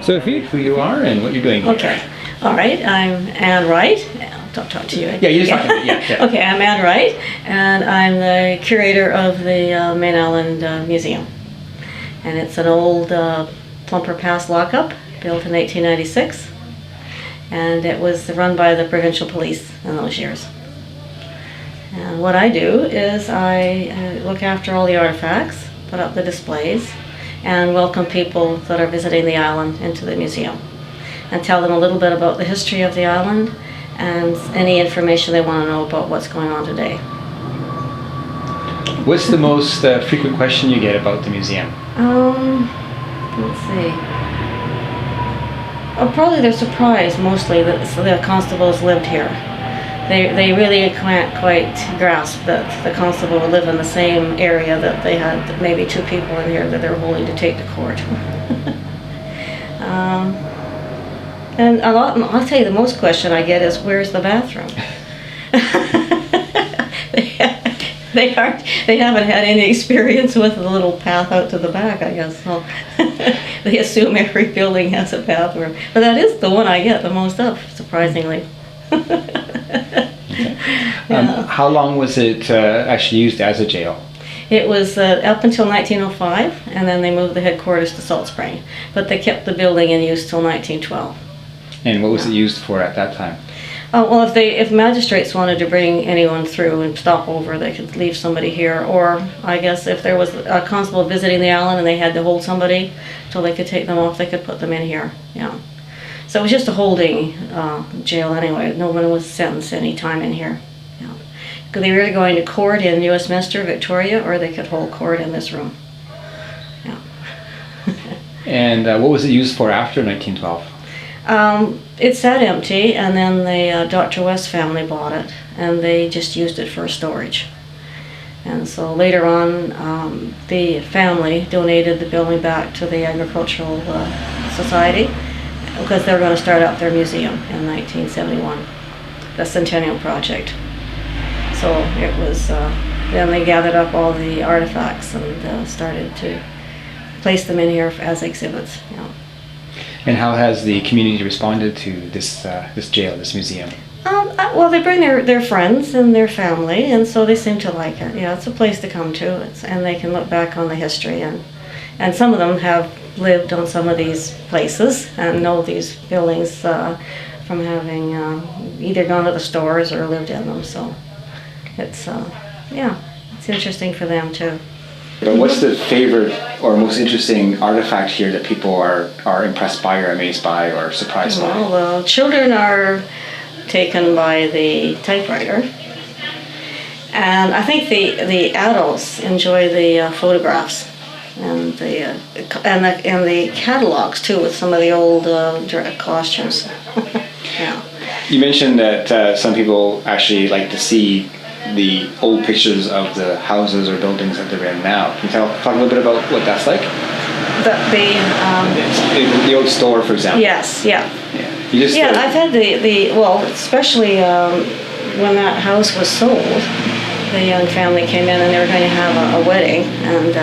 So who you are and what you're doing here. Okay. All right. I'm Ann Wright. I'll talk to you. Yeah, you're just talking to me. Yeah. Okay, I'm Ann Wright, and I'm the curator of the Mayne Island Museum. And it's an old Plumper Pass Lock-up built in 1896. And it was run by the provincial police in those years. And what I do is I look after all the artifacts, put up the displays, and welcome people that are visiting the island into the museum, and tell them a little bit about the history of the island and any information they want to know about what's going on today. What's the most frequent question you get about the museum? Let's see. Oh, probably they're surprised mostly that the constables lived here. They really can't quite grasp that the constable would live in the same area that they had maybe two people in here that they're willing to take to court. And I'll tell you, the most question I get is, where's the bathroom? They haven't had any experience with the little path out to the back, I guess. So they assume every building has a bathroom. But that is the one I get the most of, surprisingly. How long was it actually used as a jail? It was up until 1905, and then they moved the headquarters to Salt Spring. But they kept the building in use till 1912. And what was it used for at that time? Well, if magistrates wanted to bring anyone through and stop over, they could leave somebody here. Or I guess if there was a constable visiting the island and they had to hold somebody till they could take them off, they could put them in here. Yeah. So it was just a holding jail anyway. No one was sentenced any time in here. Yeah. They were either going to court in Westminster, Victoria, or they could hold court in this room. Yeah. And what was it used for after 1912? It sat empty, and then the Dr. West family bought it, and they just used it for storage. And so later on, the family donated the building back to the Agricultural Society, because they were going to start up their museum in 1971, the Centennial Project. So it was, then they gathered up all the artifacts and started to place them in here as exhibits. You know. And how has the community responded to this jail, this museum? Well, they bring their friends and their family, and so they seem to like it. Yeah, it's a place to come to, and they can look back on the history, and some of them have lived on some of these places and know these buildings from having either gone to the stores or lived in them. So it's yeah, it's interesting for them too. But what's the favorite or most interesting artifact here that people are impressed by or amazed by or surprised by? Well, children are taken by the typewriter, and I think the adults enjoy the photographs and the catalogs too, with some of the old costumes. Yeah. You mentioned that some people actually like to see the old pictures of the houses or buildings that they're in now. Can you talk a little bit about what that's like? The old store, for example. Yes, yeah. Yeah, I've had well, especially when that house was sold, the young family came in and they were going to have a wedding, and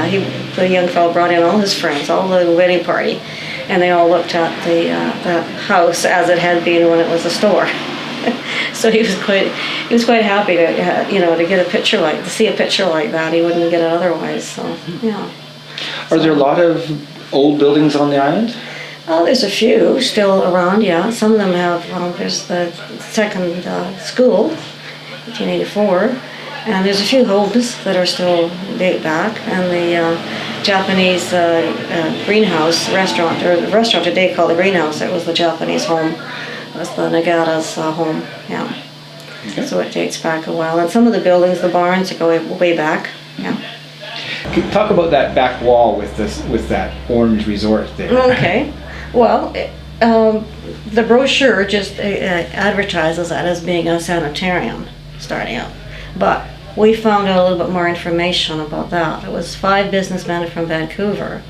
the young fellow brought in all his friends, all the wedding party, and they all looked at that house as it had been when it was a store. So he was quite happy to get to see a picture like that. He wouldn't get it otherwise. So yeah. Are there a lot of old buildings on the island? Oh, there's a few still around. Yeah, some of them have. There's the second school, 1884, and there's a few homes that are still date back, and the Japanese greenhouse restaurant, or the restaurant today called the greenhouse. It was the Japanese home. That's the Nagata's home, yeah. Okay. So it dates back a while. And some of the buildings, the barns, go way back, yeah. Could you talk about that back wall with that orange resort there? Okay. Well, the brochure just advertises that as being a sanitarium starting out. But we found out a little bit more information about that. It was 5 businessmen from Vancouver,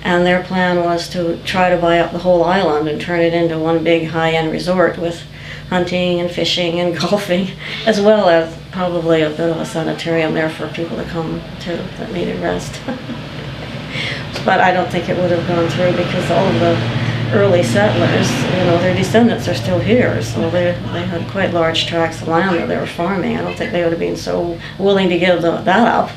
and their plan was to try to buy up the whole island and turn it into one big high-end resort with hunting and fishing and golfing, as well as probably a bit of a sanitarium there for people to come to that needed rest. But I don't think it would have gone through because all of the early settlers, their descendants are still here, so they had quite large tracts of land that they were farming. I don't think they would have been so willing to give that up.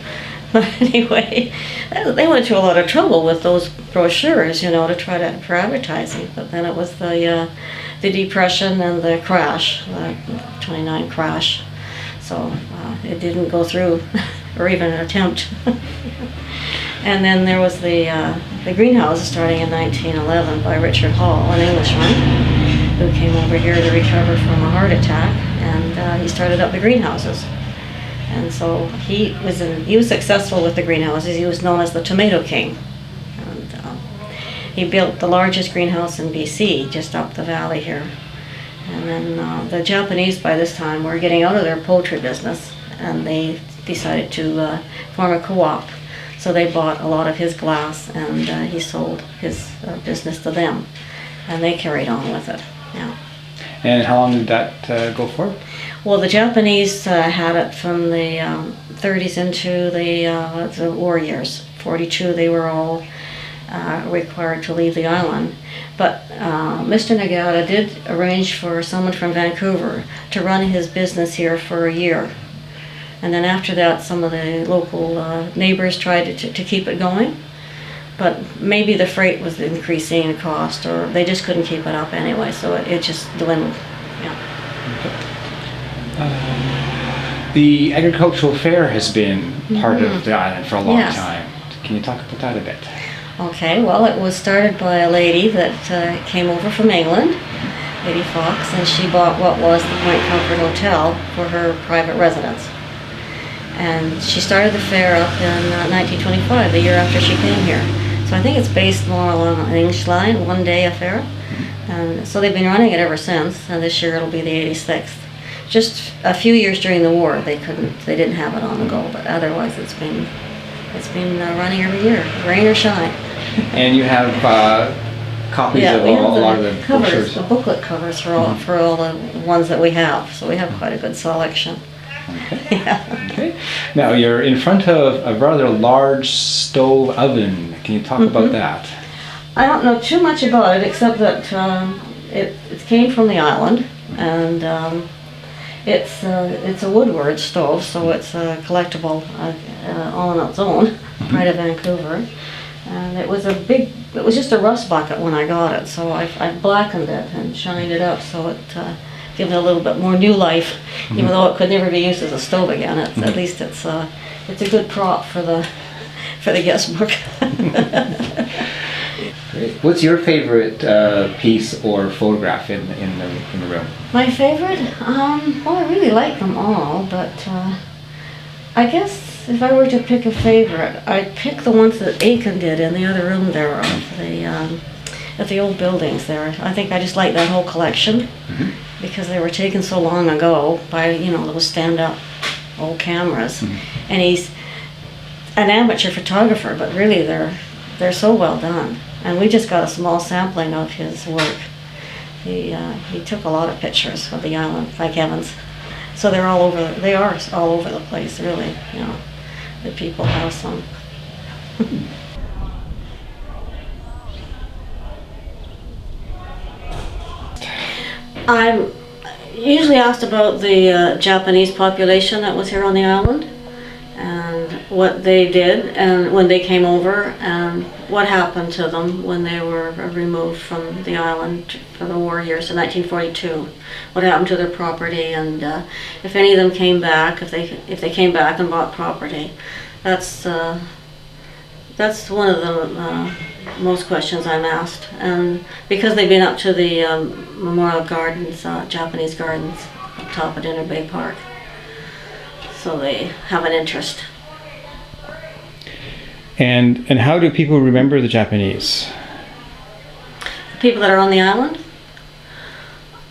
But anyway, they went to a lot of trouble with those brochures, to try to for advertising. But then it was the Depression and the crash, the '29 crash. So it didn't go through, or even an attempt. And then there was the greenhouses starting in 1911 by Richard Hall, an Englishman, who came over here to recover from a heart attack, and he started up the greenhouses. And so he was successful with the greenhouses. He was known as the Tomato King. And he built the largest greenhouse in BC, just up the valley here. And then the Japanese by this time were getting out of their poultry business, and they decided to form a co-op. So they bought a lot of his glass, and he sold his business to them, and they carried on with it. Yeah. And how long did that go for? Well, the Japanese had it from the 30s into the war years. 42, they were all required to leave the island. But Mr. Nagata did arrange for someone from Vancouver to run his business here for a year. And then after that, some of the local neighbors tried to keep it going. But maybe the freight was increasing in cost, or they just couldn't keep it up anyway, so it just dwindled. Yeah. The agricultural fair has been part of the island for a long time. Can you talk about that a bit? Okay, well, it was started by a lady that came over from England, Lady Fox, and she bought what was the Point Comfort Hotel for her private residence. And she started the fair up in 1925, the year after she came here. So I think it's based more along an English line, one day affair. And so they've been running it ever since, and this year it'll be the 86th. Just a few years during the war they didn't have it on the go, but otherwise it's been running every year, rain or shine. And you have copies of a lot of the covers, brochures. the booklet covers for all the ones that we have. So we have quite a good selection. Okay. Yeah. Okay. Now you're in front of a rather large stove oven. Can you talk about that? I don't know too much about it, except that it came from the island, and it's a woodward stove, so it's collectible all on its own, right at Vancouver. And it was just a rust bucket when I got it, so I blackened it and shined it up so it give it a little bit more new life, even though it could never be used as a stove again. At least it's a good prop for the guest book. Great. What's your favorite piece or photograph in the room? My favorite? Well, I really like them all, but I guess if I were to pick a favorite, I'd pick the ones that Aiken did in the other room there at the old buildings there. I think I just like that whole collection. Because they were taken so long ago by, those stand-up old cameras. And he's an amateur photographer, but really they're so well done. And we just got a small sampling of his work. He took a lot of pictures of the island, thank heavens. So they are all over the place, really. The people have some. I'm usually asked about the Japanese population that was here on the island, and what they did and when they came over, and what happened to them when they were removed from the island for the war years in 1942. What happened to their property, and if any of them came back, if they came back and bought property. That's one of the most questions I'm asked, and because they've been up to the Memorial Gardens, Japanese Gardens, up top at Inner Bay Park, so they have an interest. And how do people remember the Japanese? The people that are on the island?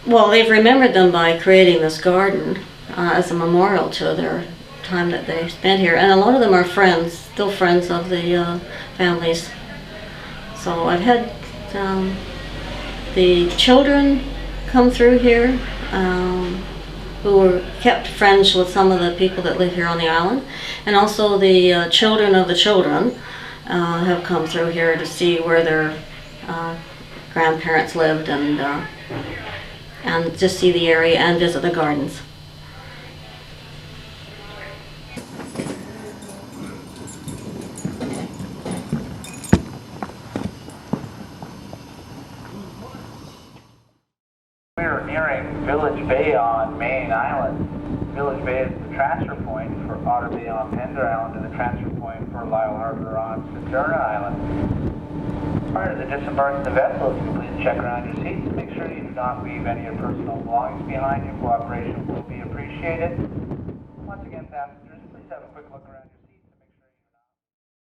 Well, they've remembered them by creating this garden as a memorial to their time that they spent here, and a lot of them are friends, still friends of the families. So I've had the children come through here who were kept friends with some of the people that live here on the island, and also the children of the children have come through here to see where their grandparents lived, and just see the area and visit the gardens. We are nearing Village Bay on Mayne Island. Village Bay is the transfer point for Otter Bay on Pender Island and the transfer point for Lyle Harbour on Sedona Island. Prior to the disembarking of the vessel, if you please check around your seats and make sure you do not leave any of your personal belongings behind. Your cooperation will be appreciated. Once again, passengers, please have a quick look around your seats.